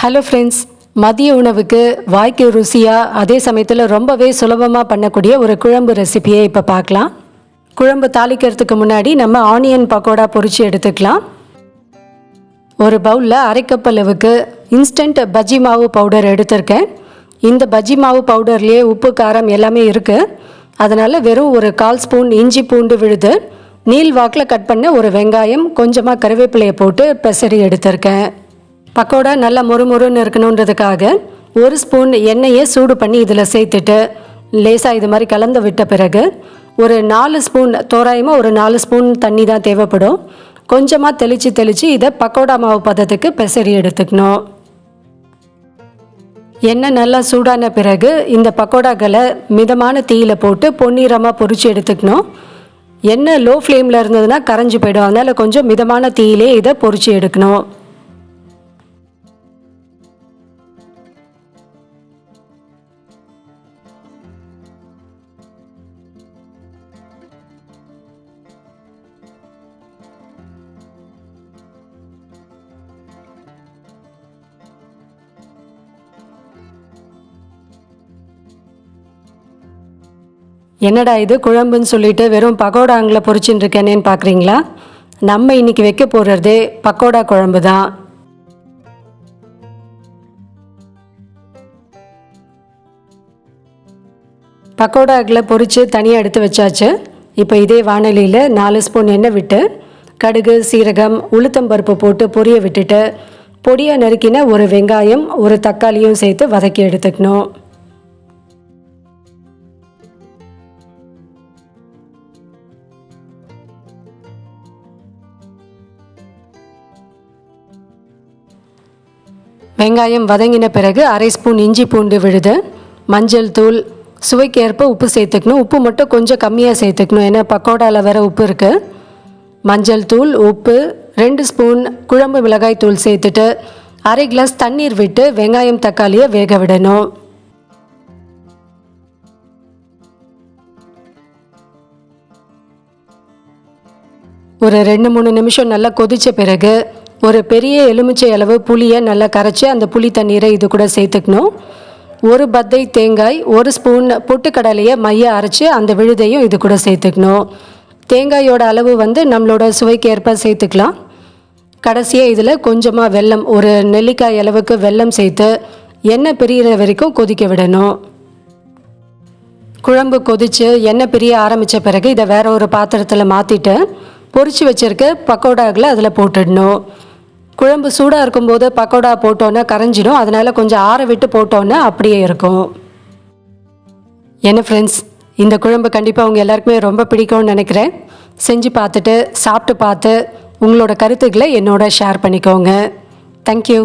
Hello friends, மதிய உணவுக்கு வாய்க்கு ருசியாக அதே சமயத்தில் ரொம்பவே சுலபமாக பண்ணக்கூடிய ஒரு குழம்பு ரெசிபியை இப்போ பார்க்கலாம். குழம்பு தாளிக்கிறதுக்கு முன்னாடி நம்ம ஆனியன் பக்கோடா பொரித்து எடுத்துக்கலாம். ஒரு பவுலில் அரை கப் அளவுக்கு இன்ஸ்டன்ட் பஜ்ஜி மாவு பவுடர் எடுத்திருக்கேன். இந்த பஜ்ஜி மாவு பவுடர்லேயே உப்பு காரம் எல்லாமே இருக்குது. அதனால் வெறும் ஒரு 1/4 ஸ்பூன் இஞ்சி பூண்டு விழுது, நீள் வாக்கில் கட் பண்ண ஒரு வெங்காயம், கொஞ்சமாக கருவேப்பிலையை போட்டு பெசரி எடுத்திருக்கேன். பக்கோடா நல்லா மொறுமொறுன்னு இருக்கணுன்றதுக்காக 1 ஸ்பூன் எண்ணெயை சூடு பண்ணி இதில் சேர்த்துட்டு லேசாக இது மாதிரி கலந்து விட்ட பிறகு ஒரு 4 ஸ்பூன், தோராயமாக ஒரு 4 ஸ்பூன் தண்ணி தான் தேவைப்படும். கொஞ்சமாக தெளித்து இதை பக்கோடா மாவு பதத்துக்கு பெசரி எடுத்துக்கணும். எண்ணெய் நல்லா சூடான பிறகு இந்த பக்கோடாக்களை மிதமான தீயில் போட்டு பொன்னிறமாக பொரித்து எடுத்துக்கணும். எண்ணெய் லோ ஃப்ளேமில் இருந்ததுன்னா கரைஞ்சி போயிடும். அதனால் கொஞ்சம் மிதமான தீயிலே இதை பொரித்து எடுக்கணும். என்னடா இது குழம்புன்னு சொல்லிட்டு வெறும் பக்கோடாங்களை பொரிச்சுட்டு இருக்கேனேன்னு பார்க்குறீங்களா? நம்ம இன்றைக்கி வைக்க போகிறதே பக்கோடா குழம்பு தான். பக்கோடாக்களை பொரித்து தனியாக எடுத்து வச்சாச்சு. இப்போ இதே வானலியில் 4 ஸ்பூன் எண்ணெய் விட்டு கடுகு, சீரகம், உளுத்தம்பருப்பு போட்டு பொரிய விட்டுட்டு பொடியாக நறுக்கின ஒரு வெங்காயம், ஒரு தக்காளியும் சேர்த்து வதக்கி எடுத்துக்கணும். வெங்காயம் வதங்கின பிறகு அரை ஸ்பூன் இஞ்சி பூண்டு விழுது, மஞ்சள் தூள், சுவைக்கேற்ப உப்பு சேர்த்துக்கணும். உப்பு மட்டும் கொஞ்சம் கம்மியாக சேர்த்துக்கணும், ஏன்னா பக்கோடாவில் வேறு உப்பு இருக்குது. மஞ்சள் தூள், உப்பு, 2 ஸ்பூன் குழம்பு மிளகாய் தூள் சேர்த்துட்டு அரை கிளாஸ் தண்ணீர் விட்டு வெங்காயம் தக்காளியை வேக விடணும். ஒரு 2-3 நிமிஷம் நல்லா கொதித்த பிறகு ஒரு பெரிய எலுமிச்சை அளவு புளியை நல்லா கரைச்சி அந்த புளி தண்ணீரை இது கூட சேர்த்துக்கணும். ஒரு பத்தை தேங்காய், 1 ஸ்பூன் பொட்டுக்கடலையை மைய அரைச்சி அந்த விழுதையும் இது கூட சேர்த்துக்கணும். தேங்காயோட அளவு நம்மளோட சுவைக்கு ஏற்ப சேர்த்துக்கலாம். கடைசியாக இதில் கொஞ்சமாக வெல்லம், ஒரு நெல்லிக்காய் அளவுக்கு வெல்லம் சேர்த்து எண்ணெய் பிரிகிற வரைக்கும் கொதிக்க விடணும். குழம்பு கொதித்து எண்ணெய் பிரிய ஆரம்பித்த பிறகு இதை வேற ஒரு பாத்திரத்தில் மாற்றிட்டு பொரித்து வச்சுருக்க பக்கோடாக்களை அதில் போட்டுடணும். குழம்பு சூடாக இருக்கும்போது பக்கோடா போட்டோன்னா கரைஞ்சிடும். அதனால் கொஞ்சம் ஆற விட்டு போட்டோன்னா அப்படியே இருக்கும். என்ன ஃப்ரெண்ட்ஸ், இந்த குழம்பு கண்டிப்பாக உங்கள் எல்லாருக்குமே ரொம்ப பிடிக்கும்னு நினைக்கிறேன். செஞ்சு பார்த்துட்டு சாப்பிட்டு பார்த்து உங்களோட கருத்துக்களை என்னோட ஷேர் பண்ணிக்கோங்க. தேங்க்யூ.